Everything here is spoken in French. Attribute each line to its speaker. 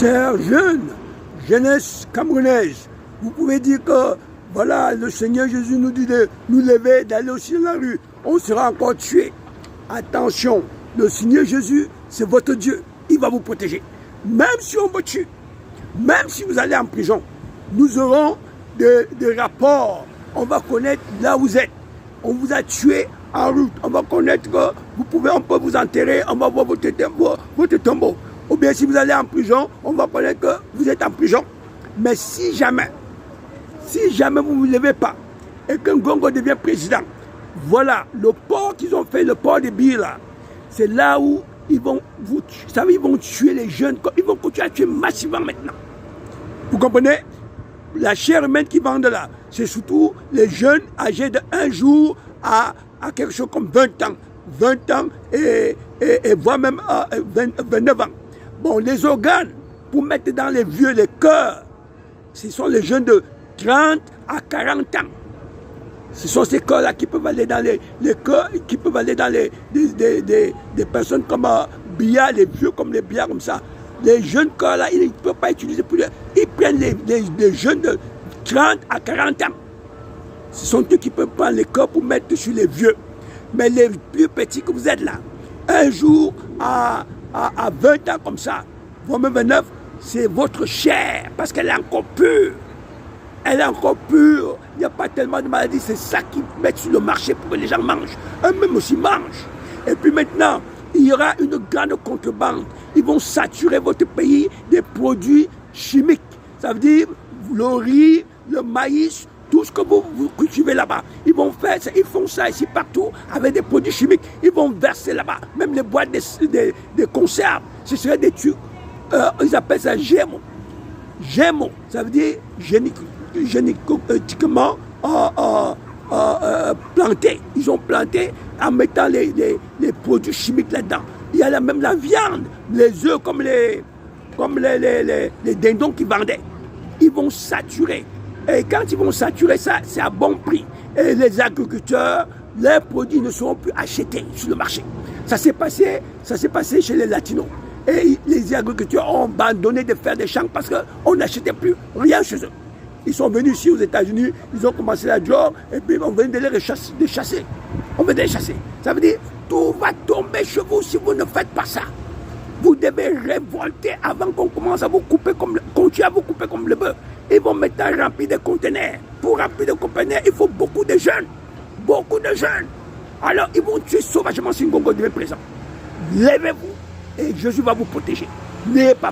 Speaker 1: Chers jeunes, jeunesse camerounaise, vous pouvez dire que voilà, le Seigneur Jésus nous dit de nous lever, d'aller aussi dans la rue. On sera encore tué. Attention, le Seigneur Jésus, c'est votre Dieu. Il va vous protéger. Même si on vous tue, même si vous allez en prison, nous aurons des rapports. On va connaître là où vous êtes. On vous a tué en route. On va connaître que on peut vous enterrer, on va voir votre tombeau. Ou bien si vous allez en prison, on va connaître que vous êtes en prison. Mais si jamais vous ne vous levez pas et qu'un Gongo devient président, voilà, le port qu'ils ont fait, le port de Bila, c'est là où ils vont vous tuer. Vous savez, ils vont tuer les jeunes, ils vont continuer à tuer massivement maintenant. Vous comprenez? La chair humaine qui vendent là, c'est surtout les jeunes âgés de 1 jour à quelque chose comme 20 ans. 20 ans et voire même 29 ans. Bon, les organes, pour mettre dans les vieux, les cœurs, ce sont les jeunes de 30 à 40 ans. Ce sont ces cœurs-là qui peuvent aller dans les cœurs, qui peuvent aller dans des personnes comme Bia, les vieux comme les Bia, comme ça. Les jeunes cœurs-là, ils ne peuvent pas utiliser pour ils prennent les jeunes de 30 à 40 ans. Ce sont eux qui peuvent prendre les cœurs pour mettre sur les vieux. Mais les plus petits que vous êtes là, un jour à 20 ans comme ça, voire même 29, c'est votre chair, parce qu'elle est encore pure. Elle est encore pure. Il n'y a pas tellement de maladies. C'est ça qu'ils mettent sur le marché pour que les gens mangent. Eux-mêmes aussi mangent. Et puis maintenant, il y aura une grande contrebande. Ils vont saturer votre pays des produits chimiques. Ça veut dire le riz, le maïs, tout ce que vous cultivez là-bas. Ils font ça ici partout avec des produits chimiques. Ils vont verser là-bas. Même les boîtes des conserves. Ce serait des trucs. Ils appellent ça GMO. GMO, ça veut dire génétiquement planté. Ils ont planté en mettant les produits chimiques là-dedans. Il y a même la viande, les œufs comme les dindons qui vendaient. Ils vont saturer. Et quand ils vont saturer ça, c'est à bon prix. Et les agriculteurs, leurs produits ne seront plus achetés sur le marché. Ça s'est passé chez les Latinos. Et les agriculteurs ont abandonné de faire des champs parce qu'on n'achetait plus rien chez eux. Ils sont venus ici aux États-Unis, ils ont commencé la job, et puis on vient de les chasser. On vient de les chasser. Ça veut dire, tout va tomber chez vous si vous ne faites pas ça. Vous devez révolter avant qu'on commence à vous couper continuer à vous couper comme le bœuf. Ils vont maintenant remplir des conteneurs. Pour remplir des conteneurs, il faut beaucoup de jeunes. Beaucoup de jeunes. Alors, ils vont tuer sauvagement si Ngongo devient présent. Levez-vous et Jésus va vous protéger. N'ayez pas peur.